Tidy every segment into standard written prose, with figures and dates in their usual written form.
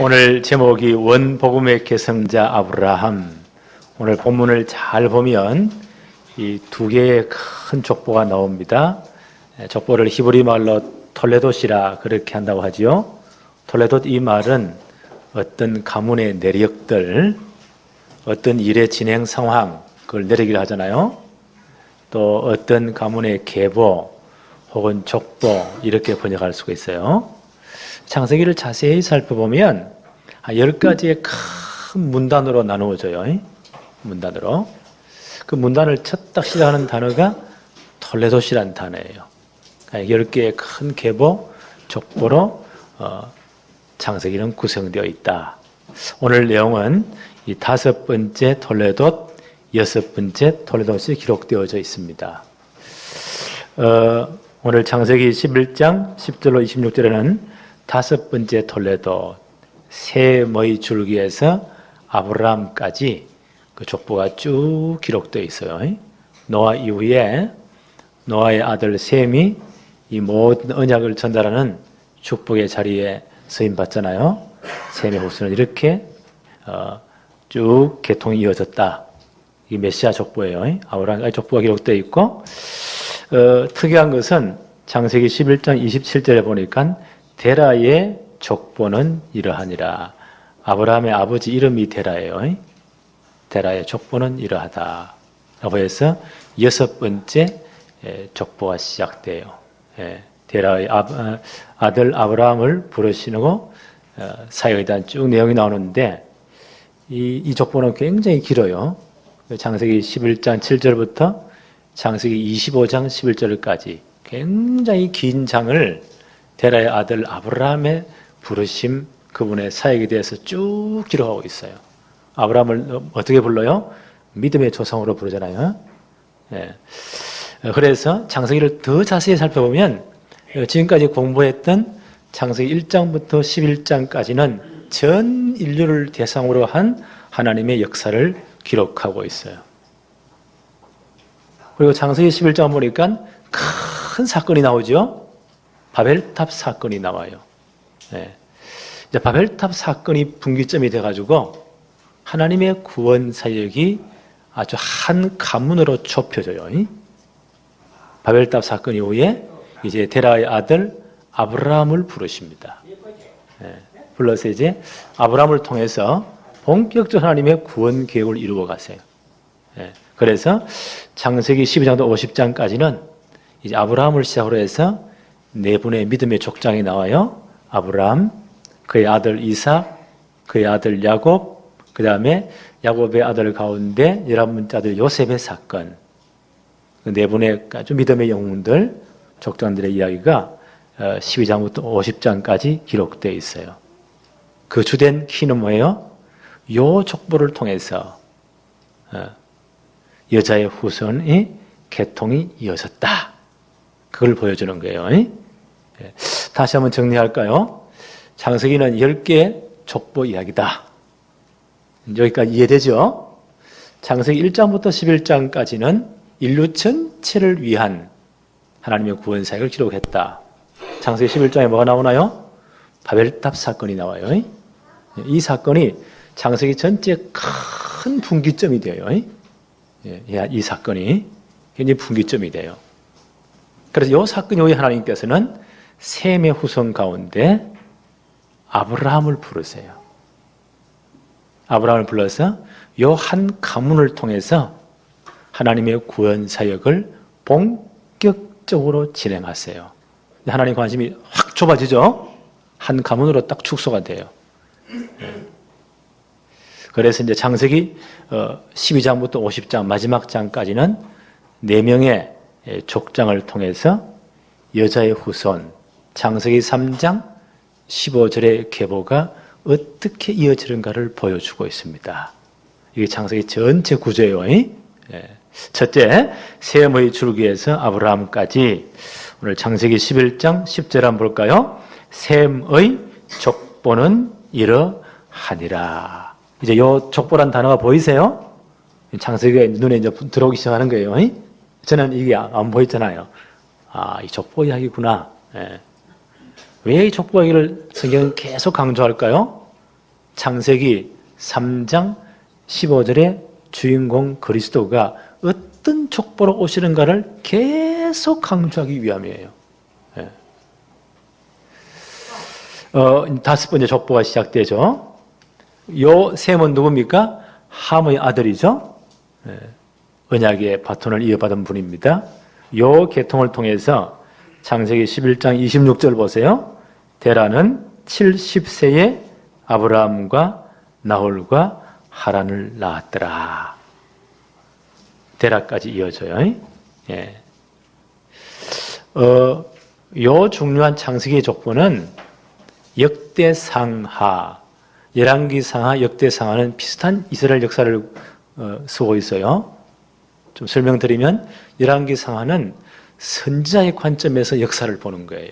오늘 제목이 원복음의 계승자 아브라함. 오늘 본문을 잘 보면 이 두 개의 큰 족보가 나옵니다. 족보를 히브리 말로 톨레돗이라 그렇게 한다고 하지요. 톨레돗 이 말은 어떤 가문의 내력들, 어떤 일의 진행 상황, 그걸 내리기를 하잖아요. 또 어떤 가문의 계보 혹은 족보 이렇게 번역할 수가 있어요. 창세기를 자세히 살펴보면 10가지의 큰 문단으로 나누어져요. 문단으로. 그 문단을 첫 딱 시작하는 단어가 톨레돗이라는 단어예요. 10개의 큰 계보, 족보로 창세기는 구성되어 있다. 오늘 내용은 이 5번째 톨레돗, 6번째 톨레돗이 기록되어져 있습니다. 오늘 창세기 11장 10절로 26절에는 5번째 톨레돗, 셈의 줄기에서 아브라함까지 그 족보가 쭉 기록되어 있어요. 노아 이후에 노아의 아들 셈이 이 모든 언약을 전달하는 축복의 자리에 서임받잖아요. 셈의 후손은 이렇게 쭉 계통이 이어졌다. 이 메시아 족보예요. 아브라함의 족보가 기록되어 있고, 특이한 것은 창세기 11장 27절에 보니까 데라의 족보는 이러하니라. 아브라함의 아버지 이름이 데라예요. 데라의 족보는 이러하다. 라고 해서 6번째 족보가 시작돼요. 데라의 아들 아브라함을 부르시고 사역에 대한 쭉 내용이 나오는데 이 족보는 굉장히 길어요. 창세기 11장 7절부터 창세기 25장 11절까지 굉장히 긴 장을 데라의 아들 아브라함의 부르심, 그분의 사역에 대해서 쭉 기록하고 있어요. 아브라함을 어떻게 불러요? 믿음의 조상으로 부르잖아요. 그래서 창세기를 더 자세히 살펴보면 지금까지 공부했던 창세기 1장부터 11장까지는 전 인류를 대상으로 한 하나님의 역사를 기록하고 있어요. 그리고 창세기 11장 보니까 큰 사건이 나오죠. 바벨탑 사건이 나와요. 이제 바벨탑 사건이 분기점이 돼가지고 하나님의 구원 사역이 아주 한 가문으로 좁혀져요. 바벨탑 사건 이후에 이제 데라의 아들 아브라함을 부르십니다. 불러서 이제 아브라함을 통해서 본격적 하나님의 구원 계획을 이루어 가세요. 그래서 창세기 12장부터 50장까지는 이제 아브라함을 시작으로 해서 네 분의 믿음의 족장이 나와요. 아브라함, 그의 아들 이삭, 그의 아들 야곱, 그 다음에 야곱의 아들 가운데 11번째 아들 요셉의 사건. 그 네 분의 아주 믿음의 영웅들, 족장들의 이야기가 12장부터 50장까지 기록되어 있어요. 그 주된 키는 뭐예요? 요 족보를 통해서 여자의 후손이 계통이 이어졌다. 그걸 보여주는 거예요. 다시 한번 정리할까요? 창세기는 10개의 족보 이야기다. 여기까지 이해되죠? 창세기 1장부터 11장까지는 인류 전체를 위한 하나님의 구원 사역을 기록했다. 창세기 11장에 뭐가 나오나요? 바벨탑 사건이 나와요. 이 사건이 창세기 전체 큰 분기점이 돼요. 이 사건이 굉장히 분기점이 돼요. 그래서 이 사건 이후에 하나님께서는 셈의 후손 가운데 아브라함을 부르세요. 아브라함을 불러서 이 한 가문을 통해서 하나님의 구원 사역을 본격적으로 진행하세요. 하나님 관심이 확 좁아지죠? 한 가문으로 딱 축소가 돼요. 그래서 이제 창세기 12장부터 50장 마지막 장까지는 4명의 족장을 통해서 여자의 후손, 창세기 3장 15절의 계보가 어떻게 이어지는가를 보여주고 있습니다. 이게 창세기 전체 구조예요. 첫째, 셈의 줄기에서 아브라함까지. 오늘 창세기 11장 10절 한번 볼까요? 셈의 족보는 이러하니라. 이제 이 족보란 단어가 보이세요? 창세기가 눈에 이제 들어오기 시작하는 거예요. 저는 이게 안 보이잖아요. 이 족보 이야기구나. 왜 이 족보하기를 성경은 계속 강조할까요? 창세기 3장 15절에 주인공 그리스도가 어떤 족보로 오시는가를 계속 강조하기 위함이에요. 예. 다섯 번째 족보가 시작되죠. 요 셈은 누굽니까? 함의 아들이죠. 예. 언약의 바톤을 이어받은 분입니다. 요 계통을 통해서 창세기 11장 26절 보세요. 데라는 70세에 아브라함과 나홀과 하란을 낳았더라. 데라까지 이어져요. 예. 요 중요한 창세기 족보는 역대상하, 열왕기상하, 역대상하는 비슷한 이스라엘 역사를 쓰고 있어요. 좀 설명드리면 열왕기상하는 선지자의 관점에서 역사를 보는 거예요.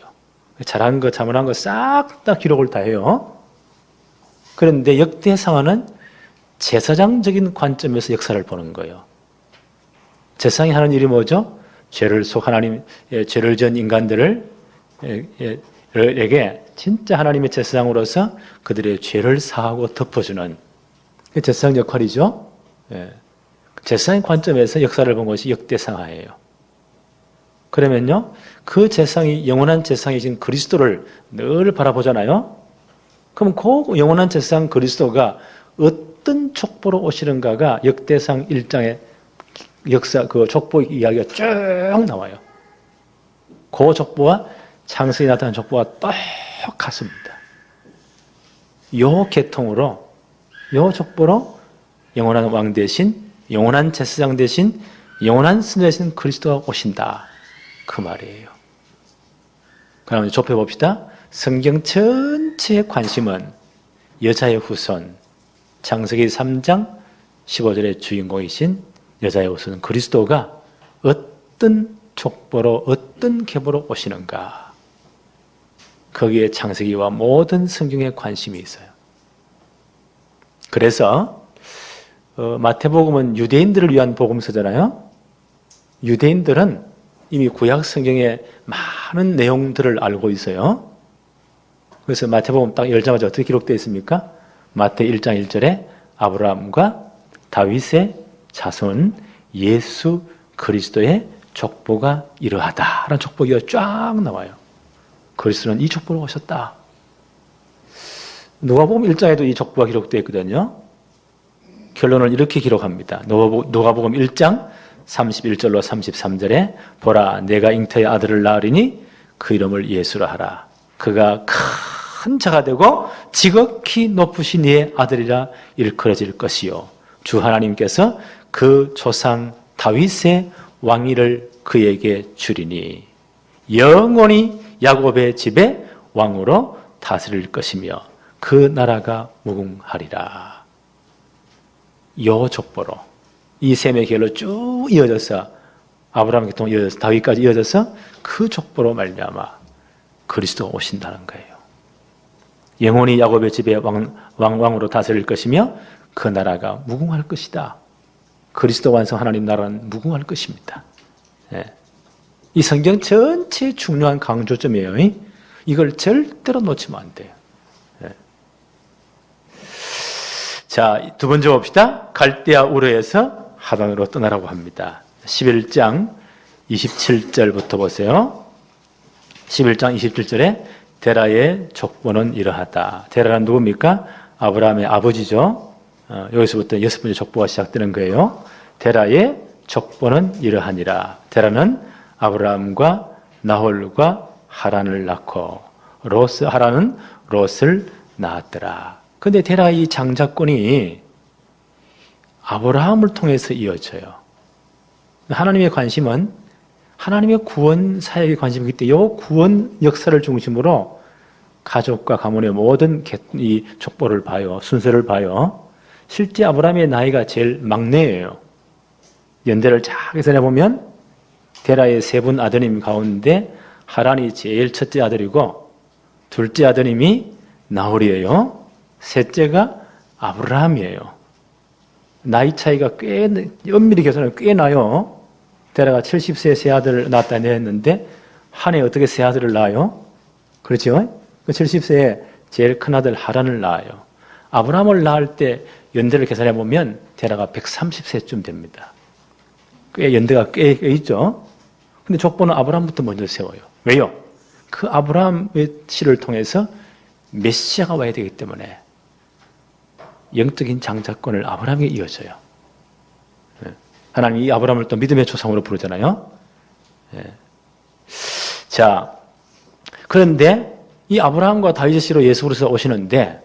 잘한 거, 잘못한 거 싹 다 기록을 다 해요. 그런데 역대상하는 제사장적인 관점에서 역사를 보는 거예요. 제사장이 하는 일이 뭐죠? 죄를 전 인간들을 에게 진짜 하나님의 제사장으로서 그들의 죄를 사하고 덮어주는 그 제사장 역할이죠. 제사장의 관점에서 역사를 본 것이 역대상하예요. 그러면요, 그 제사장이 영원한 제사장이신 그리스도를 늘 바라보잖아요. 그럼 그 영원한 제사장 그리스도가 어떤 족보로 오시는가가 역대상 1장의 역사, 그 족보 이야기가 쭉 나와요. 그 족보와 창세기 나타난 족보가 똑같습니다. 요 계통으로, 요 족보로 영원한 왕 대신, 영원한 제사장 대신, 영원한 선지자 대신 그리스도가 오신다. 그 말이에요. 그럼 좁혀봅시다. 성경 전체의 관심은 여자의 후손, 창세기 3장 15절의 주인공이신 여자의 후손 그리스도가 어떤 족보로 어떤 계보로 오시는가. 거기에 창세기와 모든 성경에 관심이 있어요. 그래서 마태복음은 유대인들을 위한 복음서잖아요. 유대인들은 이미 구약 성경의 많은 내용들을 알고 있어요. 그래서 마태복음 딱 열자마자 어떻게 기록되어 있습니까? 마태 1장 1절에 아브라함과 다윗의 자손 예수 그리스도의 족보가 이러하다 라는 족보기가 쫙 나와요. 그리스도는 이 족보로 오셨다. 누가복음 1장에도 이 족보가 기록되어 있거든요. 결론을 이렇게 기록합니다. 누가복음 1장 31절로 33절에 보라 내가 잉태의 아들을 낳으리니 그 이름을 예수라 하라. 그가 큰 자가 되고 지극히 높으신 이의 아들이라 일컬어질 것이요 주 하나님께서 그 조상 다윗의 왕위를 그에게 주리니 영원히 야곱의 집에 왕으로 다스릴 것이며 그 나라가 무궁하리라. 요 족보로 이 셈의 길로 쭉 이어져서 아브라함 계통 이어져서 다윗까지 이어져서 그 족보로 말미암아 그리스도가 오신다는 거예요. 영원히 야곱의 집에 왕으로 다스릴 것이며 그 나라가 무궁할 것이다. 그리스도 완성 하나님 나라는 무궁할 것입니다. 이 성경 전체의 중요한 강조점이에요. 이걸 절대로 놓치면 안 돼요. 자, 두 번째 봅시다. 갈대아 우르에서 하단으로 떠나라고 합니다. 11장 27절부터 보세요. 11장 27절에 데라의 족보는 이러하다. 데라는 누굽니까? 아브라함의 아버지죠. 여기서부터 여섯 번째 족보가 시작되는 거예요. 데라의 족보는 이러하니라. 데라는 아브라함과 나홀과 하란을 낳고 하란은 롯을 낳았더라. 그런데 데라 이 장자권이 아브라함을 통해서 이어져요. 하나님의 관심은 하나님의 구원 사역에 관심이 있기 때문에 이 구원 역사를 중심으로 가족과 가문의 모든 이 족보를 봐요. 순서를 봐요. 실제 아브라함의 나이가 제일 막내예요. 연대를 쫙 해서 내보면 데라의 세 분 아드님 가운데 하란이 제일 첫째 아들이고 둘째 아드님이 나홀이에요. 셋째가 아브라함이에요. 나이 차이가 엄밀히 계산하면 꽤 나요. 데라가 70세에 세 아들을 낳았다 했는데 한 해 어떻게 세 아들을 낳아요? 그렇죠? 70세에 제일 큰아들 하란을 낳아요. 아브라함을 낳을 때 연대를 계산해 보면 테라가 130세쯤 됩니다. 꽤 연대가 꽤 있죠. 근데 족보는 아브라함부터 먼저 세워요. 왜요? 그 아브라함의 씨를 통해서 메시아가 와야 되기 때문에 영적인 장자권을 아브라함에게 이어져요. 하나님이 이 아브라함을 또 믿음의 조상으로 부르잖아요. 자, 그런데 이 아브라함과 다윗의 씨로 예수 그리스도가 오시는데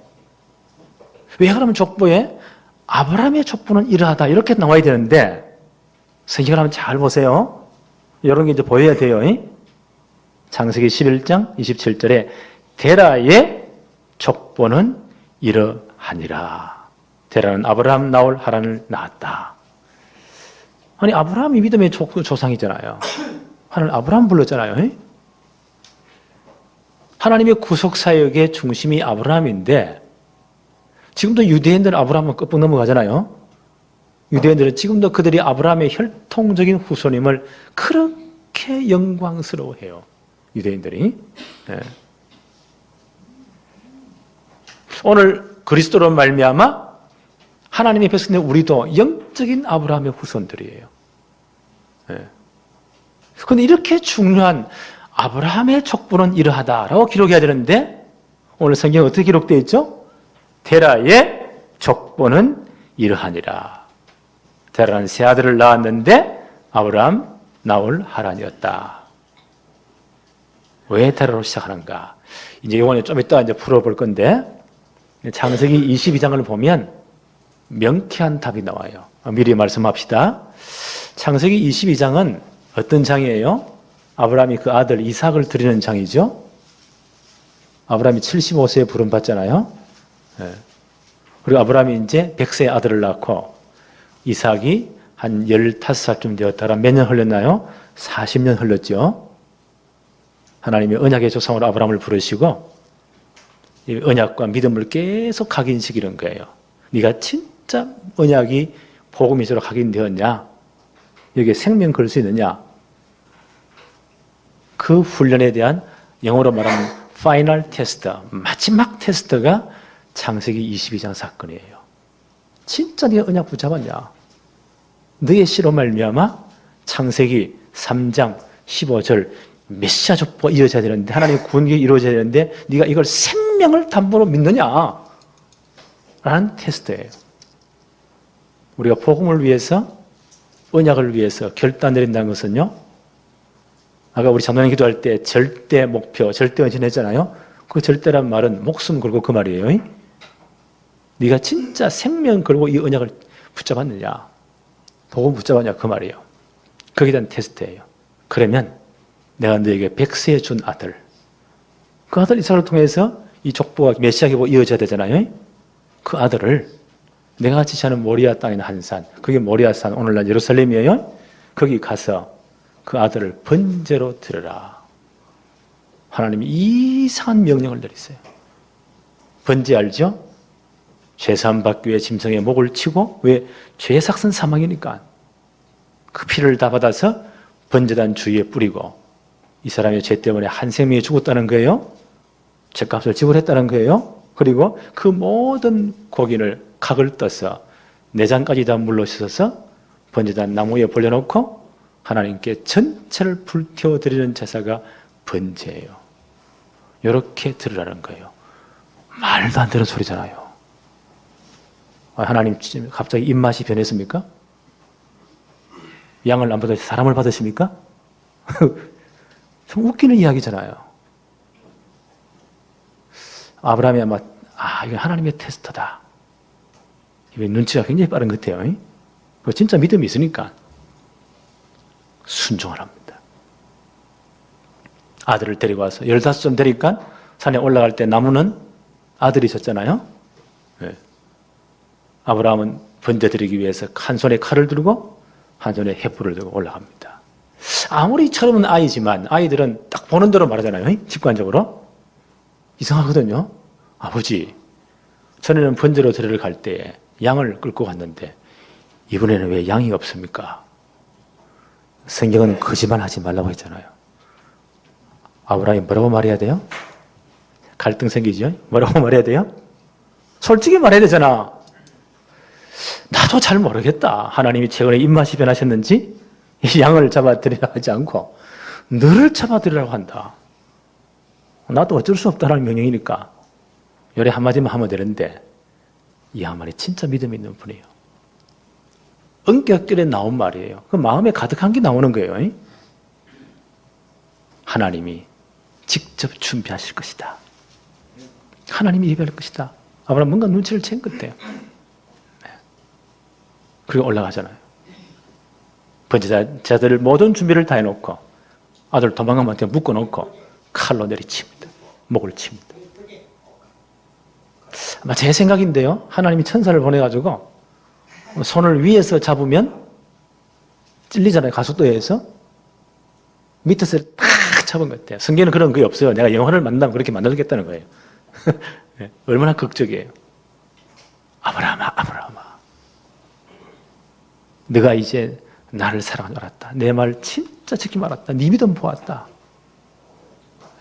왜 그러면 족보에 아브라함의 족보는 이러하다 이렇게 나와야 되는데 성경을 한번 잘 보세요. 이런 게 이제 보여야 돼요. 창세기 11장 27절에 데라의 족보는 이러하니라. 데라는 아브라함 나올 하란을 낳았다. 아니 아브라함이 믿음의 조상이잖아요. 하나님 아브라함 불렀잖아요. 하나님의 구속사역의 중심이 아브라함인데 지금도 유대인들은 아브라함은 끝bước 넘어가잖아요. 유대인들은 지금도 그들이 아브라함의 혈통적인 후손임을 그렇게 영광스러워해요. 유대인들이. 오늘 그리스도로 말미암아 하나님의 백성들 우리도 영적인 아브라함의 후손들이에요. 그런데 이렇게 중요한 아브라함의 족보는 이러하다라고 기록해야 되는데 오늘 성경에 어떻게 기록되어 있죠? 데라의 족보는 이러하니라. 데라는 세 아들을 낳았는데 아브라함, 나홀, 하란이었다. 왜 데라로 시작하는가? 이제 이번에 좀 이따 이제 풀어볼 건데 창세기 22장을 보면 명쾌한 답이 나와요. 미리 말씀합시다. 창세기 22장은 어떤 장이에요? 아브라함이 그 아들 이삭을 드리는 장이죠. 아브라함이 75세에 부름받잖아요. 그리고 아브라함이 이제 100세의 아들을 낳고 이삭이 한 15살쯤 되었다가 몇 년 흘렀나요? 40년 흘렀죠. 하나님이 언약의 조상으로 아브라함을 부르시고 이 언약과 믿음을 계속 각인시키는 거예요. 네가 진짜 언약이 복음이시로 각인되었냐? 여기에 생명 걸 수 있느냐? 그 훈련에 대한 영어로 말하면 파이널 테스트, 마지막 테스트가 창세기 22장 사건이에요. 진짜 네가 언약 붙잡았냐? 너의 씨로 말미암아 창세기 3장 15절 메시아 족보가 이어져야 되는데 하나님의 구원이 이루어져야 되는데 네가 이걸 생명을 담보로 믿느냐? 라는 테스트예요. 우리가 복음을 위해서 언약을 위해서 결단 내린다는 것은요. 아까 우리 장로님 기도할 때 절대 목표, 절대 헌신 했잖아요. 그 절대란 말은 목숨 걸고 그 말이에요. 네가 진짜 생명 걸고 이 언약을 붙잡았느냐? 복음 붙잡았냐? 그 말이에요. 거기에 대한 테스트예요. 그러면 내가 너에게 100세에 준 아들, 그 아들 이삭을 통해서 이 족보가 메시아기로 이어져야 되잖아요. 그 아들을 내가 지시하는 모리아 땅에 있는 한 산, 그게 모리아산, 오늘날 예루살렘이에요. 거기 가서 그 아들을 번제로 드려라. 하나님이 이상한 명령을 내리세요. 번제 알죠? 죄사함 받기 위해 짐승의 목을 치고, 왜? 죄의 삭은 사망이니까. 그 피를 다 받아서 번제단 주위에 뿌리고 이 사람의 죄 때문에 한 생명이 죽었다는 거예요. 죄값을 지불했다는 거예요. 그리고 그 모든 고기를 각을 떠서 내장까지 다 물로 씻어서 번제단 나무 위에 벌려놓고 하나님께 전체를 불태워드리는 제사가 번제예요. 이렇게 들으라는 거예요. 말도 안 되는 소리잖아요. 하나님 갑자기 입맛이 변했습니까? 양을 안 받으시고 사람을 받으십니까? 좀 웃기는 이야기잖아요. 아브라함이 아마 이거 하나님의 테스트다. 이게 눈치가 굉장히 빠른 것 같아요. 진짜 믿음이 있으니까 순종을 합니다. 아들을 데리고 와서 15점 되니까 산에 올라갈 때 나무는 아들이 졌잖아요. 네. 아브라함은 번제 드리기 위해서 한 손에 칼을 들고 한 손에 횃불을 들고 올라갑니다. 아무리 철없는 아이지만 아이들은 딱 보는 대로 말하잖아요. 직관적으로. 이상하거든요. 아버지, 전에는 번제로 드리러 갈 때 양을 끌고 갔는데 이번에는 왜 양이 없습니까? 성경은 거짓말 하지 말라고 했잖아요. 아브라함이 뭐라고 말해야 돼요? 갈등 생기죠. 뭐라고 말해야 돼요? 솔직히 말해야 되잖아. 나도 잘 모르겠다. 하나님이 최근에 입맛이 변하셨는지 이 양을 잡아드리라 하지 않고 너를 잡아드리라고 한다. 나도 어쩔 수 없다는 명령이니까 요래 한마디만 하면 되는데 이 한마디 진짜 믿음이 있는 분이에요. 은격결에 나온 말이에요. 그 마음에 가득한 게 나오는 거예요. 하나님이 직접 준비하실 것이다. 하나님이 예배할 것이다. 아브라함 뭔가 눈치를 챈 것 같아요. 그리고 올라가잖아요. 번제자들 모든 준비를 다 해놓고 아들 도망가면 묶어놓고 칼로 내리칩니다. 목을 칩니다. 아마 제 생각인데요. 하나님이 천사를 보내가지고 손을 위에서 잡으면 찔리잖아요. 가속도에서. 밑에서 탁 잡은 것 같아요. 성경에는 그런 게 없어요. 내가 영혼을 만나면 그렇게 만들겠다는 거예요. 네, 얼마나 극적이에요. 아브라함아, 아브라함아. 네가 이제 나를 사랑하지 말았다. 내 말 진짜 지키지 말았다. 네 믿음 보았다.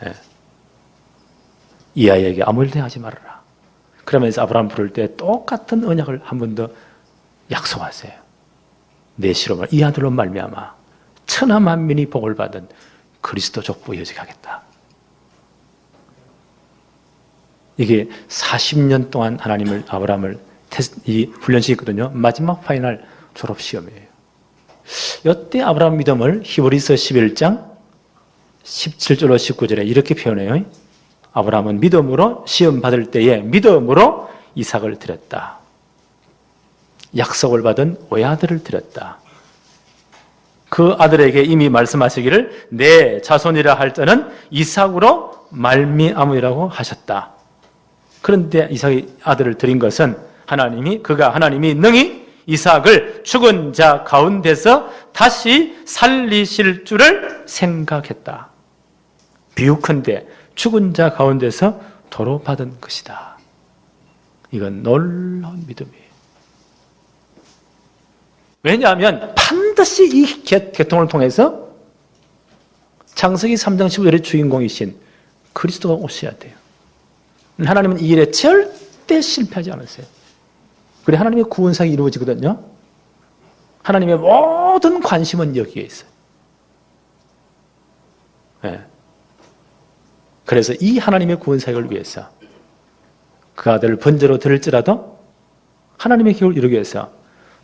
네. 이 아이에게 아무 일도 하지 말아라. 그러면서 아브라함 부를 때 똑같은 언약을 한 번 더 약속하세요. 내 시로만 이 아들로 말미암아 천하 만민이 복을 받은 그리스도 족보 여직하겠다. 이게 40년 동안 하나님을 아브라함을 이 훈련시켰거든요. 마지막 파이널 졸업 시험이에요. 이때 아브라함 믿음을 히브리서 11장 17절로 19절에 이렇게 표현해요. 아브라함은 믿음으로 시험 받을 때에 믿음으로 이삭을 드렸다. 약속을 받은 외아들을 드렸다. 그 아들에게 이미 말씀하시기를 내 자손이라 할 자는 이삭으로 말미암으리라고 하셨다. 그런데 이삭의 아들을 드린 것은 하나님이 능히 이삭을 죽은 자 가운데서 다시 살리실 줄을 생각했다. 비유컨대 죽은 자 가운데서 도로 받은 것이다. 이건 놀라운 믿음이에요. 왜냐하면 반드시 이 계통을 통해서 창세기 3장 15절의 주인공이신 그리스도가 오셔야 돼요. 하나님은 이 일에 절대 실패하지 않으세요. 그래 하나님의 구원사역이 이루어지거든요. 하나님의 모든 관심은 여기에 있어요. 네. 그래서 이 하나님의 구원사역을 위해서 그 아들을 번제로 드릴지라도 하나님의 계획을 이루기 위해서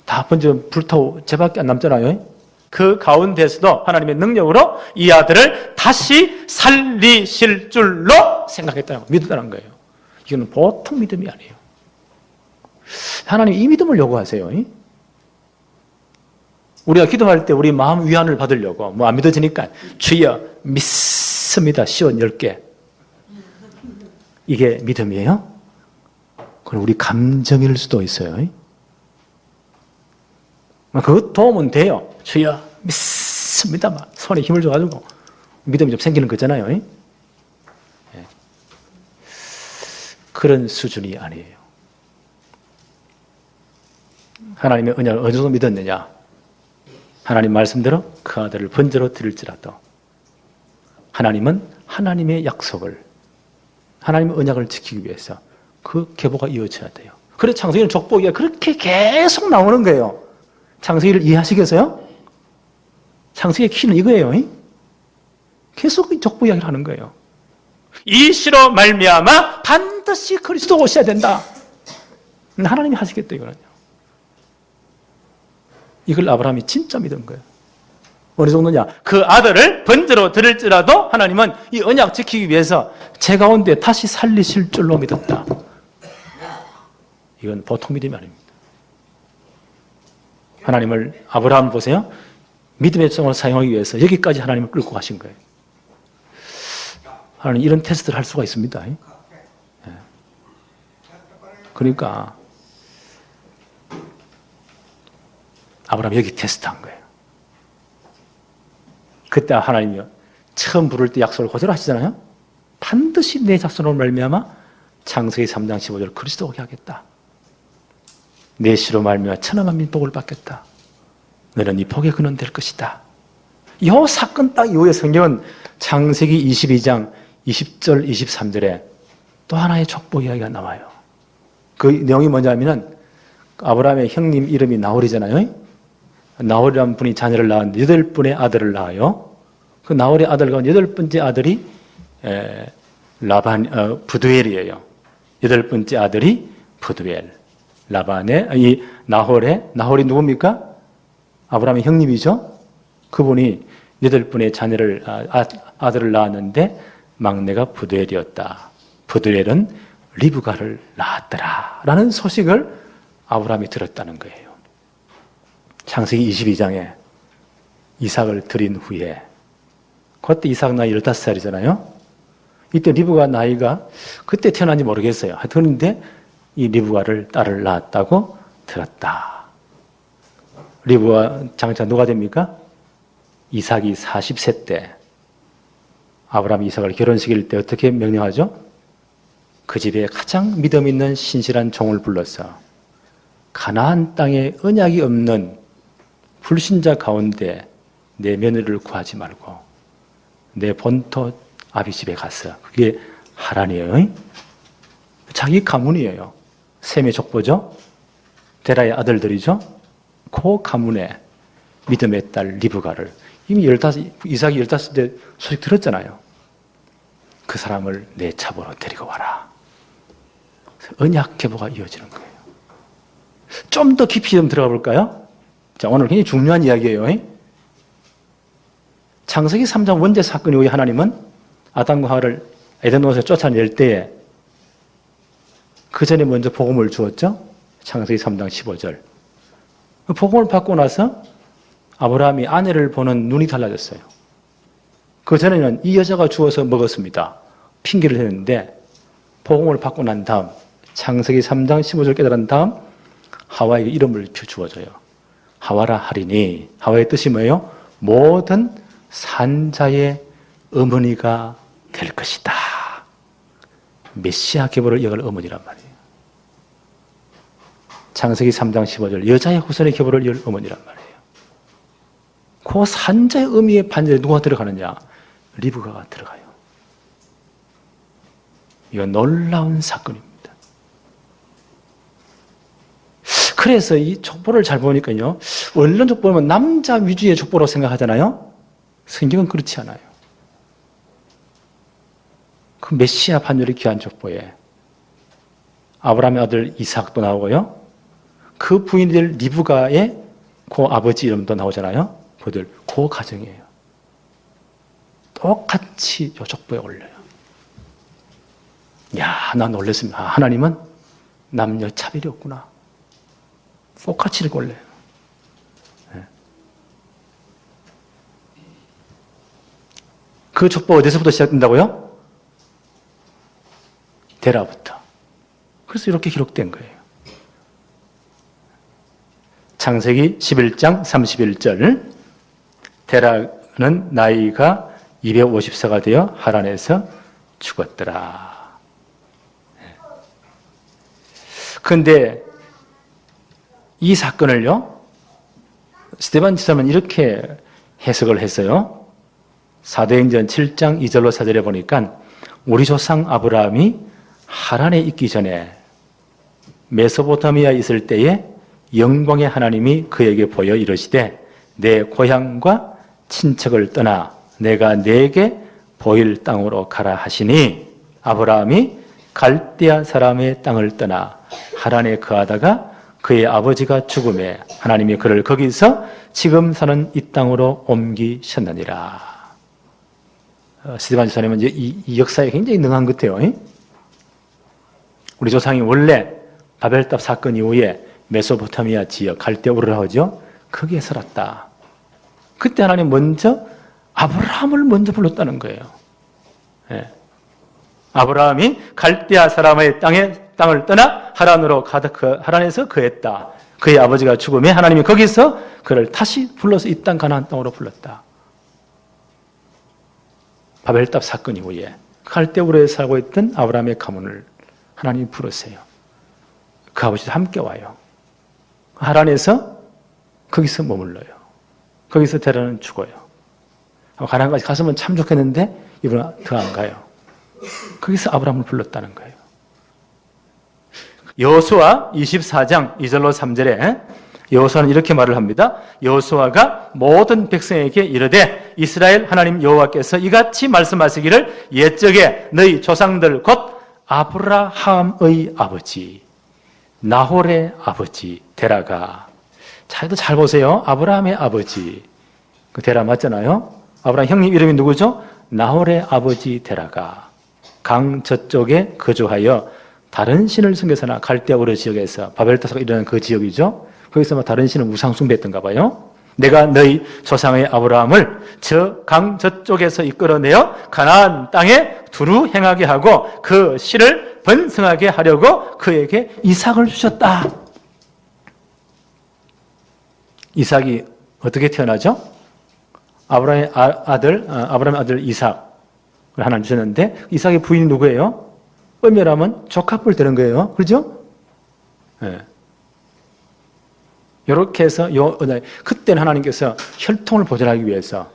다 번제 불타고 죄밖에 안 남잖아요. 그 가운데서도 하나님의 능력으로 이 아들을 다시 살리실 줄로 생각했다는 거, 믿었다는 거예요. 이거는 보통 믿음이 아니에요. 하나님 이 믿음을 요구하세요. 우리가 기도할 때 우리 마음 위안을 받으려고 뭐 안 믿어지니까 주여 믿습니다. 시원 10개. 이게 믿음이에요? 그럼 우리 감정일 수도 있어요. 그것 도움은 돼요. 주여 믿습니다. 막 손에 힘을 줘가지고 믿음이 좀 생기는 거잖아요. 네. 그런 수준이 아니에요. 하나님의 언약을 어느 정도 믿었느냐? 하나님 말씀대로 그 아들을 번제로 드릴지라도 하나님은 하나님의 약속을 하나님의 언약을 지키기 위해서 그 계보가 이어져야 돼요. 그래서 창세기는 족보 이야기가 그렇게 계속 나오는 거예요. 창세기를 이해하시겠어요? 창세기의 키는 이거예요. 계속 족보 이야기를 하는 거예요. 이 시로 말미암아 반드시 그리스도 오셔야 된다. 하나님이 하시겠다 이거는요. 이걸 아브라함이 진짜 믿은 거예요. 어느 정도냐? 그 아들을 번제로 드릴지라도 하나님은 이 언약 지키기 위해서 제 가운데 다시 살리실 줄로 믿었다. 이건 보통 믿음이 아닙니다. 하나님을 아브라함 보세요. 믿음의 성을 사용하기 위해서 여기까지 하나님을 끌고 가신 거예요. 하나님 이런 테스트를 할 수가 있습니다. 그러니까 아브라함 여기 테스트한 거예요. 그때 하나님이 처음 부를 때 약속을 그대로 하시잖아요. 반드시 내 자손으로 말미암아 창세기 3장 15절 그리스도 오게 하겠다. 내 시로 말미암아 천하 만민 복을 받겠다. 너는 이 복의 근원 될 것이다. 이 사건 딱 이후에 성경은 창세기 22장 20절 23절에 또 하나의 족보 이야기가 나와요. 그 내용이 뭐냐면은 아브라함의 형님 이름이 나홀이잖아요. 나홀이라는 분이 자녀를 낳았는데 8분의 아들을 낳아요. 그 나홀의 아들 가운데 8번째 아들이 부두엘이에요. 8번째 아들이 부두엘. 라반의 이 나홀이 누굽니까? 아브라함의 형님이죠. 그분이 8분의 자녀를 아들을 낳았는데 막내가 부두엘이었다. 부두엘은 리브가를 낳았더라 라는 소식을 아브라함이 들었다는 거예요. 창세기 22장에 이삭을 드린 후에 그때 이삭 나이 15살이잖아요. 이때 리브가 나이가 그때 태어난지 모르겠어요. 그런데 이 리브가를 딸을 낳았다고 들었다. 리브가 장차 누가 됩니까? 이삭이 40세 때 아브라함이 이삭을 결혼시킬 때 어떻게 명령하죠? 그 집에 가장 믿음 있는 신실한 종을 불러서 가나안 땅에 언약이 없는 불신자 가운데 내 며느리를 구하지 말고 내 본토 아비 집에 가서, 그게 하란이에요. 자기 가문이에요. 셈의 족보죠. 데라의 아들들이죠. 그 가문에 믿음의 딸 리브가를 이미 이삭이 15대 소식 들었잖아요. 그 사람을 내 차보로 데리고 와라. 언약 계보가 이어지는 거예요. 좀 더 깊이 좀 들어가 볼까요? 자, 오늘 굉장히 중요한 이야기예요. 창세기 3장 원죄 사건 이후에 하나님은 아담과 하와를 에덴동산에서 쫓아낼 때에 그 전에 먼저 복음을 주었죠. 창세기 3장 15절. 복음을 받고 나서 아브라함이 아내를 보는 눈이 달라졌어요. 그 전에는 이 여자가 주어서 먹었습니다. 핑계를 대는데 복음을 받고 난 다음 창세기 3장 15절 깨달은 다음 하와에게 이름을 주어줘요. 하와라 하리니, 하와의 뜻이 뭐예요? 모든 산자의 어머니가 될 것이다. 메시아 계보를 이어갈 어머니란 말이에요. 창세기 3장 15절 여자의 후손의 계보를 이을 어머니란 말이에요. 그 산자의 의미의 반절에 누가 들어가느냐? 리브가가 들어가요. 이건 놀라운 사건입니다. 그래서 이 족보를 잘 보니까요, 원론 족보 보면 남자 위주의 족보로 생각하잖아요. 성경은 그렇지 않아요. 그 메시아 반열의 귀한 족보에 아브라함의 아들 이삭도 나오고요, 그 부인들 리브가의 그 아버지 이름도 나오잖아요. 그들 그 가정이에요. 똑같이 이 족보에 올려요. 야, 나 놀랐습니다. 하나님은 남녀 차별이 없구나. 똑같이 이렇게 올려요. 그 족보 어디서부터 시작된다고요? 데라부터. 그래서 이렇게 기록된 거예요. 창세기 11장 31절. 데라는 나이가 250세가 되어 하란에서 죽었더라. 그런데 이 사건을요, 스데반 지사는 이렇게 해석을 했어요. 사도행전 7장 2절로 4절에 보니까 우리 조상 아브라함이 하란에 있기 전에 메소포타미아에 있을 때에 영광의 하나님이 그에게 보여 이르시되 내 고향과 친척을 떠나 내가 네게 보일 땅으로 가라 하시니, 아브라함이 갈대아 사람의 땅을 떠나 하란에 거하다가 그의 아버지가 죽음에 하나님이 그를 거기서 지금 사는 이 땅으로 옮기셨느니라. 스데반 지사님은 이제 이 역사에 굉장히 능한 것 같아요. 우리 조상이 원래 바벨탑 사건 이후에 메소포타미아 지역 갈대우르라 하죠. 거기에 살았다. 그때 하나님 먼저 아브라함을 먼저 불렀다는 거예요. 예. 아브라함이 갈대아 사람의 땅을 떠나 하란으로 하란에서 거했다. 그의 아버지가 죽음에 하나님이 거기서 그를 다시 불러서 이 땅 가나안 땅으로 불렀다. 바벨탑 사건 이후에 갈대우르에 살고 있던 아브라함의 가문을 하나님이 부르세요. 그 아버지도 함께 와요. 하란에서 거기서 머물러요. 거기서 데라는 죽어요. 가나안까지 갔으면 참 좋겠는데 이분은 더 안 가요. 거기서 아브라함을 불렀다는 거예요. 여호수아 24장 2절로 3절에 여호수아는 이렇게 말을 합니다. 여호수아가 모든 백성에게 이르되 이스라엘 하나님 여호와께서 이같이 말씀하시기를 옛적에 너희 조상들 곧 아브라함의 아버지 나홀의 아버지 데라가. 자, 이도 잘 보세요. 아브라함의 아버지 그 데라 맞잖아요. 아브라함 형님 이름이 누구죠? 나홀의 아버지 데라가 강 저쪽에 거주하여 다른 신을 섬겨서나 갈대아 우르 지역에서 바벨탑사가 일어난 그 지역이죠. 거기서 다른 신을 우상 숭배했던가 봐요. 내가 너희 조상의 아브라함을 저 강 저쪽에서 이끌어내어 가나안 땅에 두루 행하게 하고 그 씨를 번성하게 하려고 그에게 이삭을 주셨다. 이삭이 어떻게 태어나죠? 아브라함의 아들 이삭을 하나님 주셨는데 이삭의 부인이 누구예요? 엄밀하면 조카뻘 되는 거예요. 그렇죠? 네. 이렇게 해서 그때는 하나님께서 혈통을 보존하기 위해서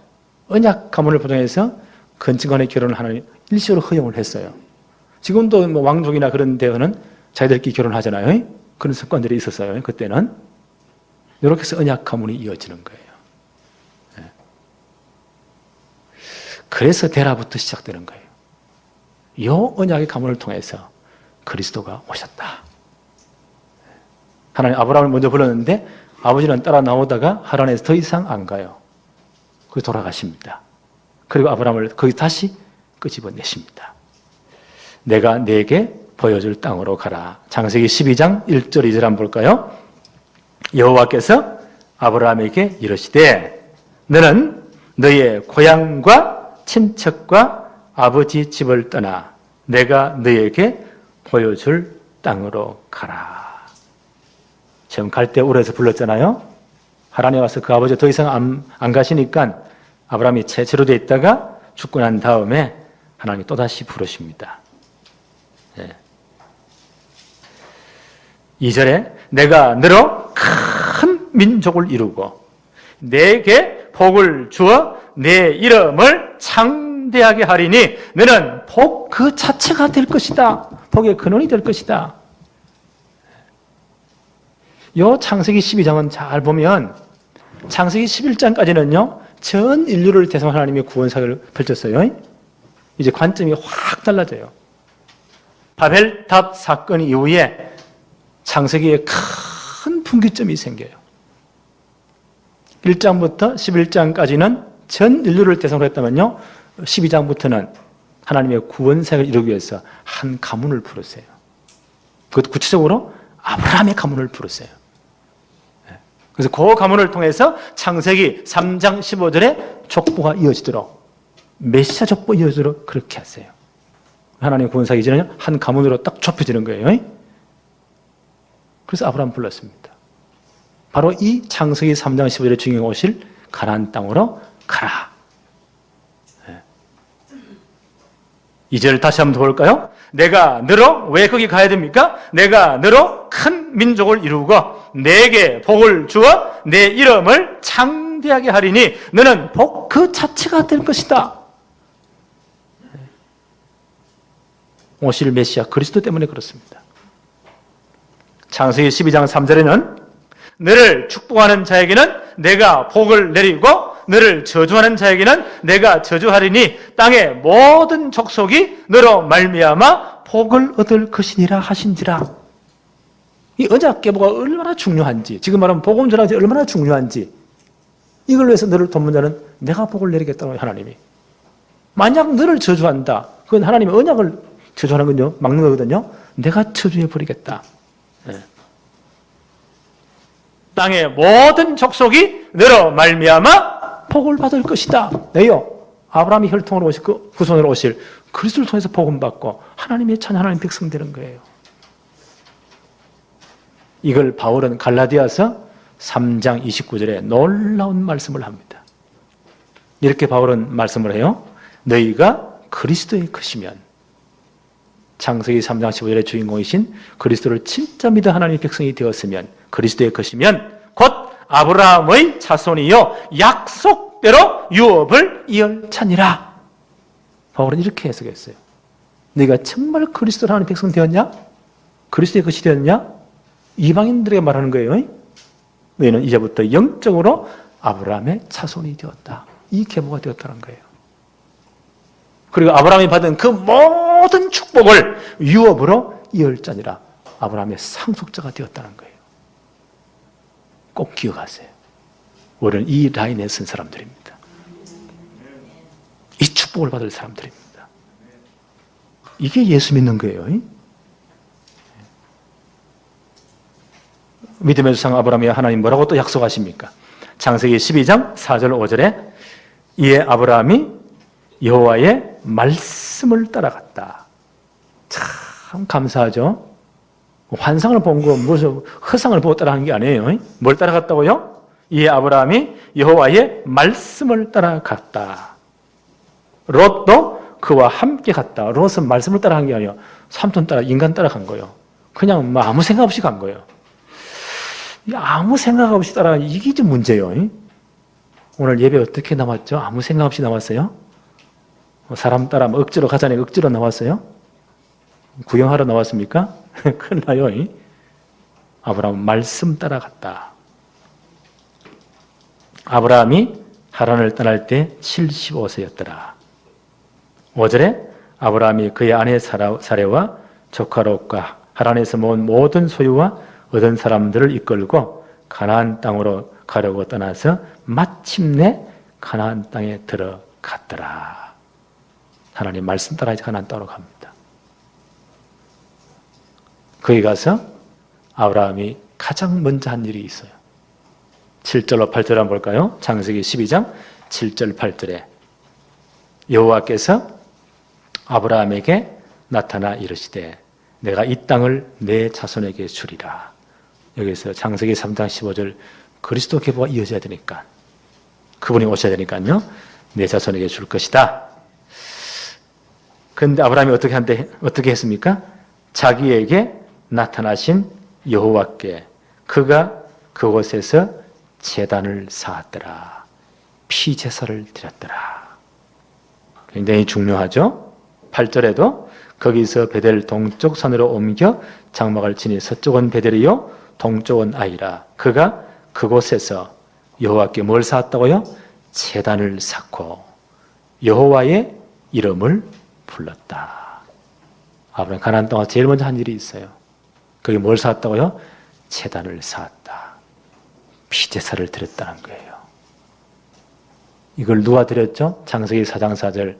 언약 가문을 보존해서 건축간의 결혼을 하나님 일시로 허용을 했어요. 지금도 뭐 왕족이나 그런 데는 자기들끼리 결혼하잖아요. 그런 습관들이 있었어요. 그때는 이렇게 해서 언약 가문이 이어지는 거예요. 네. 그래서 데라부터 시작되는 거예요. 이 언약의 가문을 통해서 그리스도가 오셨다. 하나님 아브라함을 먼저 불렀는데 아버지는 따라 나오다가 하란에서 더 이상 안 가요. 그래서 돌아가십니다. 그리고 아브라함을 거기 다시 끄집어내십니다. 내가 네게 보여줄 땅으로 가라. 창세기 12장 1절 2절 한번 볼까요? 여호와께서 아브라함에게 이르시되 너는 너의 고향과 친척과 아버지 집을 떠나 내가 너에게 보여줄 땅으로 가라. 지금 갈대 우르에서 불렀잖아요. 하란에 와서 그 아버지가 더 이상 안 가시니까 아브라함이 체체로 있다가 죽고 난 다음에 하나님이 또다시 부르십니다. 네. 2절에 내가 너로 큰 민족을 이루고 내게 복을 주어 내 이름을 창대하게 하리니 너는 복 그 자체가 될 것이다. 복의 근원이 될 것이다. 요 창세기 12장은 잘 보면 창세기 11장까지는요 전 인류를 대상으로 하나님의 구원사를 펼쳤어요. 이제 관점이 확 달라져요. 바벨탑 사건 이후에 창세기에 큰 분기점이 생겨요. 1장부터 11장까지는 전 인류를 대상으로 했다면요 12장부터는 하나님의 구원사를 이루기 위해서 한 가문을 부르세요. 그것도 구체적으로 아브라함의 가문을 부르세요. 그래서 그 가문을 통해서 창세기 3장 15절에 족보가 이어지도록 메시아 족보 이어지도록 그렇게 하세요. 하나님의 구원사 이제는 한 가문으로 딱 좁혀지는 거예요. 그래서 아브라함 불렀습니다. 바로 이 창세기 3장 15절에 주인공 오실 가나안 땅으로 가라. 2절 다시 한번 더 볼까요? 내가 너로 왜 거기 가야 됩니까? 내가 너로 큰 민족을 이루고 내게 복을 주어 내 이름을 창대하게 하리니 너는 복 그 자체가 될 것이다. 오실 메시아 그리스도 때문에 그렇습니다. 창세기 12장 3절에는 너를 축복하는 자에게는 내가 복을 내리고 너를 저주하는 자에게는 내가 저주하리니 땅의 모든 족속이 너로 말미암아 복을 얻을 것이니라 하신지라. 이 언약 계보가 얼마나 중요한지, 지금 말하면 복음 전하기 얼마나 중요한지, 이걸 위해서 너를 돕는 자는 내가 복을 내리겠다고 하나님이. 만약 너를 저주한다, 그건 하나님의 언약을 저주하는 건요 막는 거거든요. 내가 저주해 버리겠다. 네. 땅의 모든 족속이 너로 말미암아 복을 받을 것이다. 네요. 아브라함이 혈통으로 오실 후손으로 오실 그리스도를 통해서 복음 받고 하나님의 자녀 하나님 백성 되는 거예요. 이걸 바울은 갈라디아서 3장 29절에 놀라운 말씀을 합니다. 이렇게 바울은 말씀을 해요. 너희가 그리스도의 것이면, 창세기 3장 15절의 주인공이신 그리스도를 진짜 믿어 하나님의 백성이 되었으면, 그리스도의 것이면 곧 아브라함의 자손이요 약속대로 유업을 이을차니라. 바울은 이렇게 해석했어요. 네가 정말 그리스도 하나님의 백성 되었냐? 그리스도의 것이 되었냐? 이방인들에게 말하는 거예요. 너희는 이제부터 영적으로 아브라함의 자손이 되었다. 이 계보가 되었다는 거예요. 그리고 아브라함이 받은 그 모든 축복을 유업으로 이을 자니라. 아브라함의 상속자가 되었다는 거예요. 꼭 기억하세요. 우리는 이 라인에 선 사람들입니다. 이 축복을 받을 사람들입니다. 이게 예수 믿는 거예요. 믿음의 조상 아브라함이 하나님 뭐라고 또 약속하십니까? 창세기 12장 4절 5절에 이에 아브라함이 여호와의 말씀을 따라갔다. 참 감사하죠. 환상을 본 거 무슨 허상을 보고 따라간 게 아니에요. 뭘 따라갔다고요? 이에 아브라함이 여호와의 말씀을 따라갔다. 롯도 그와 함께 갔다. 롯은 말씀을 따라간 게 아니에요. 삼촌 따라 인간 따라간 거예요. 그냥 뭐 아무 생각 없이 간 거예요. 아무 생각 없이 따라간 이게 좀 문제예요. 오늘 예배 어떻게 나왔죠? 아무 생각 없이 나왔어요? 사람 따라 억지로 가자니 억지로 나왔어요? 구경하러 나왔습니까? 큰일 나요. 아브라함은 말씀 따라갔다. 아브라함이 하란을 떠날 때 75세였더라. 5절에 아브라함이 그의 아내 사레와 조카 롯과 하란에서 모은 모든 소유와 얻은 사람들을 이끌고 가나안 땅으로 가려고 떠나서 마침내 가나안 땅에 들어갔더라. 하나님 말씀 따라 가나안 땅으로 갑니다. 거기 가서 아브라함이 가장 먼저 한 일이 있어요. 7절로 8절 한번 볼까요? 창세기 12장 7절 8절에 여호와께서 아브라함에게 나타나 이르시되 내가 이 땅을 내 자손에게 주리라. 여기서 창세기 3장 15절 그리스도 계보가 이어져야 되니까 그분이 오셔야 되니까요. 내 자손에게 줄 것이다. 그런데 아브라함이 어떻게 했습니까? 자기에게 나타나신 여호와께 그가 그곳에서 제단을 쌓았더라. 피제사를 드렸더라. 굉장히 중요하죠. 8절에도 거기서 베델 동쪽 산으로 옮겨 장막을 치니 서쪽은 베델이요 동쪽은 아이라. 그가 그곳에서 여호와께 뭘 쌓았다고요? 제단을 쌓고 여호와의 이름을 불렀다. 아브라함 가나안 땅에 제일 먼저 한 일이 있어요. 거기 뭘 쌓았다고요? 제단을 쌓았다. 피제사를 드렸다는 거예요. 이걸 누가 드렸죠? 창세기 4장 4절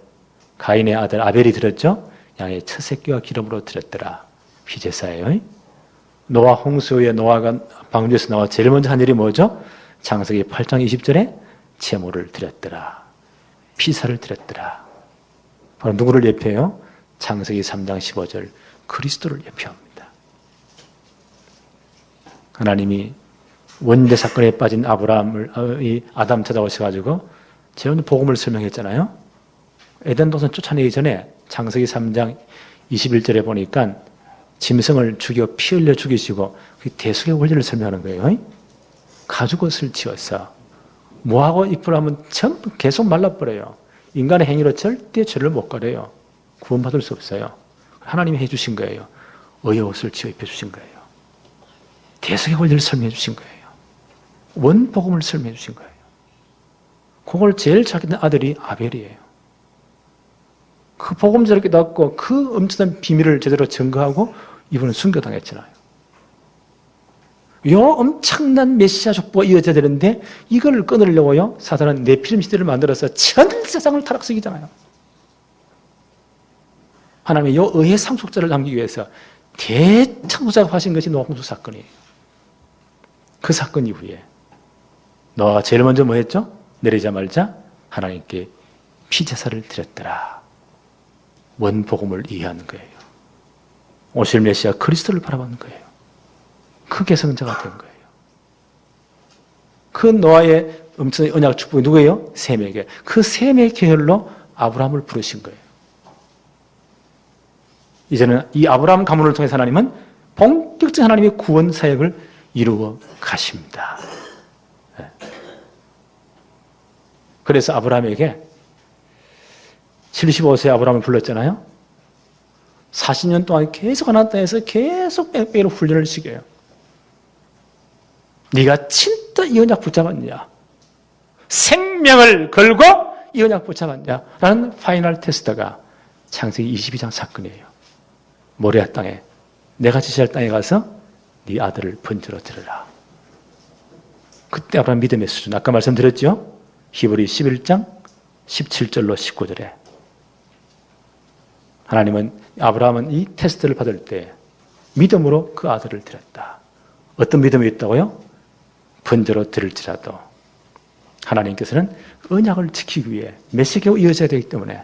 가인의 아들 아벨이 드렸죠? 양의 첫 새끼와 기름으로 드렸더라. 피제사예요. 노아 홍수 후에 노아가 방주에서 나와 제일 먼저 한 일이 뭐죠? 창세기 8장 20절에 제물을 드렸더라. 피사를 드렸더라. 바로 누구를 예표해요? 창세기 3장 15절 그리스도를 예표합니다. 하나님이 원대 사건에 빠진 아담 찾아오셔가지고 제가 오늘 복음을 설명했잖아요. 에덴 동산 쫓아내기 전에 창세기 3장 21절에 보니까 짐승을 죽여 피 흘려 죽이시고 대속의 원리를 설명하는 거예요. 가죽옷을 지어서 뭐하고 입으로 하면 전부 계속 말라버려요. 인간의 행위로 절대 죄를 못 가려요. 구원받을 수 없어요. 하나님이 해주신 거예요. 의의 옷을 지어 입혀주신 거예요. 대속의 원리를 설명해 주신 거예요. 원복음을 설명해 주신 거예요. 그걸 제일 잘 듣는 아들이 아벨이에요. 그 복음 저렇게 낳고 그 엄청난 비밀을 제대로 증거하고 이분은 순교당했잖아요. 요 엄청난 메시아 족보가 이어져야 되는데 이걸 끊으려고요. 사단은 네피림 시대를 만들어서 전 세상을 타락시키잖아요. 하나님의 요 의의 상속자를 남기기 위해서 대창조작하신 것이 노아 홍수 사건이에요. 그 사건 이후에 노아가 제일 먼저 뭐 했죠? 내리자마자 하나님께 피제사를 드렸더라. 원복음을 이해하는 거예요. 오실 메시아 그리스도를 바라보는 거예요. 그 계승자가 된 거예요. 그 노아의 엄청난 언약 축복이 누구예요? 셈에게. 그 셈의 계열로 아브라함을 부르신 거예요. 이제는 이 아브라함 가문을 통해서 하나님은 본격적인 하나님의 구원 사역을 이루어 가십니다. 그래서 아브라함에게 75세 아브라함을 불렀잖아요. 40년 동안 계속 가나안 땅에서 계속 뺑뺑이로 훈련을 시켜요. 네가 진짜 이 언약 붙잡았냐? 생명을 걸고 이 언약 붙잡았냐? 라는 파이널 테스트가 창세기 22장 사건이에요. 모리아 땅에, 내가 지시할 땅에 가서 네 아들을 번제로 드려라. 그때 아브라함 믿음의 수준, 아까 말씀드렸죠? 히브리 11장 17절로 19절에 아브라함은 이 테스트를 받을 때 믿음으로 그 아들을 드렸다. 어떤 믿음이 있다고요? 번제로 드릴지라도 하나님께서는 언약을 지키기 위해 메시아가 이어져야 되기 때문에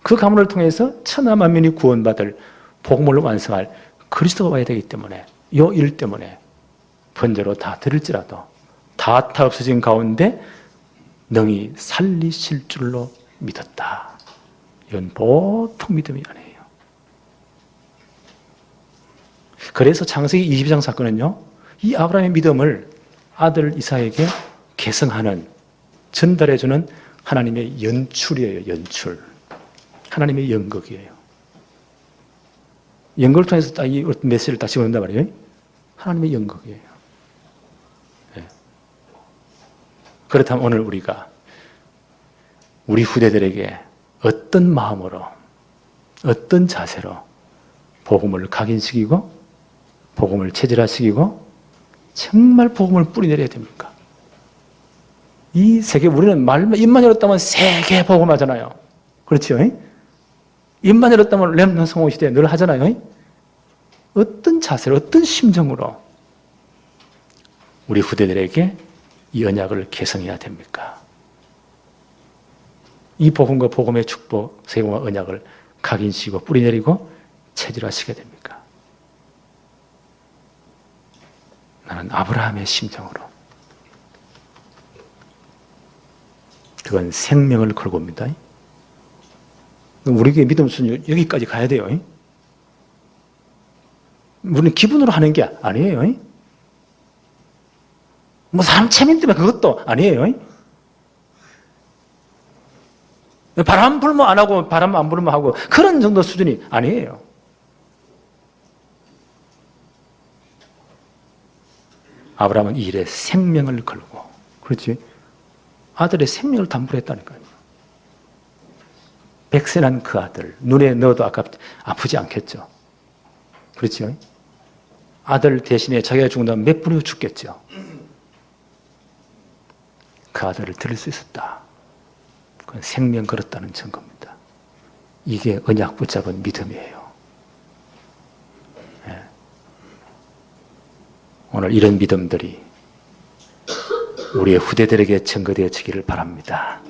그 가문을 통해서 천하 만민이 구원받을 복음을 완성할 그리스도가 와야 되기 때문에 이 일 때문에 번제로 다 드릴지라도 다 없어진 가운데 능히 살리실 줄로 믿었다. 이건 보통 믿음이 아니에요. 그래서 창세기 22장 사건은요, 이 아브라함의 믿음을 아들 이삭에게 계승하는, 전달해주는 하나님의 연출이에요. 연출. 하나님의 연극이에요. 연극을 통해서 딱 이 메시지를 딱 집어넣는단 말이에요. 하나님의 연극이에요. 네. 그렇다면 오늘 우리가 우리 후대들에게 어떤 마음으로, 어떤 자세로 복음을 각인시키고 복음을 체질화시키고 정말 복음을 뿌리내려야 됩니까? 이 세계, 우리는 말만, 입만 열었다면 세계 복음하잖아요. 그렇죠? 입만 열었다면 렘넌트 성공 시대에 늘 하잖아요. 어떤 자세로, 어떤 심정으로 우리 후대들에게 이 언약을 계승해야 됩니까? 이 복음과 복음의 축복, 세계와 언약을 각인시키고 뿌리내리고 체질화시켜야 됩니까? 나는 아브라함의 심정으로, 그건 생명을 걸고 옵니다. 우리에게 믿음 수준 여기까지 가야 돼요. 우리는 기분으로 하는 게 아니에요. 뭐 사람 체면 때문에 그것도 아니에요. 바람 불면 안 하고 바람 안 불면 하고 그런 정도 수준이 아니에요. 아브라함은 이 일에 생명을 걸고, 그렇지? 아들의 생명을 담보했다니까요. 백세난 그 아들, 눈에 넣어도 아프지 않겠죠. 그렇죠? 아들 대신에 자기가 죽는다면 몇 분이고 죽겠죠. 그 아들을 들을 수 있었다. 그건 생명 걸었다는 증거입니다. 이게 언약 붙잡은 믿음이에요. 네. 오늘 이런 믿음들이 우리의 후대들에게 증거되어지기를 바랍니다.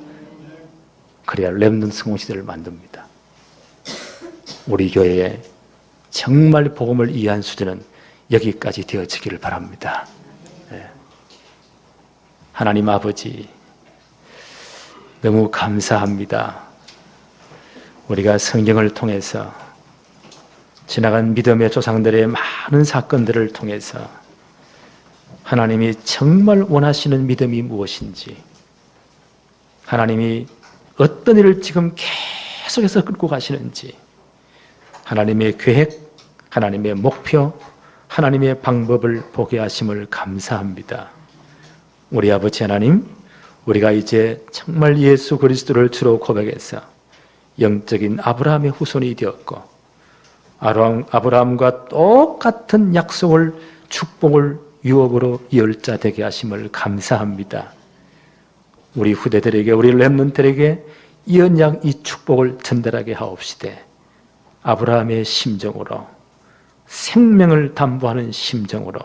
그래야 렘넌트 성공시대를 만듭니다. 우리 교회에 정말 복음을 이해한 수준은 여기까지 되어지기를 바랍니다. 네. 하나님 아버지, 너무 감사합니다. 우리가 성경을 통해서 지나간 믿음의 조상들의 많은 사건들을 통해서 하나님이 정말 원하시는 믿음이 무엇인지, 하나님이 어떤 일을 지금 계속해서 끌고 가시는지, 하나님의 계획, 하나님의 목표, 하나님의 방법을 보게 하심을 감사합니다. 우리 아버지 하나님, 우리가 이제 정말 예수 그리스도를 주로 고백해서 영적인 아브라함의 후손이 되었고, 아브라함과 똑같은 약속을, 축복을 유업으로 이을 자 되게 하심을 감사합니다. 우리 후대들에게, 우리 렘넌트들에게 이 언약, 이 축복을 전달하게 하옵시되 아브라함의 심정으로, 생명을 담보하는 심정으로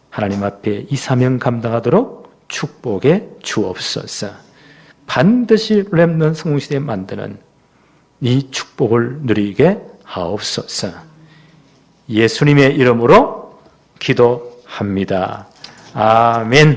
하나님 앞에 이 사명 감당하도록 축복해 주옵소서. 반드시 렘넌트 성공시대에 만드는 이 축복을 누리게 하옵소서. 예수님의 이름으로 기도합니다. 아멘.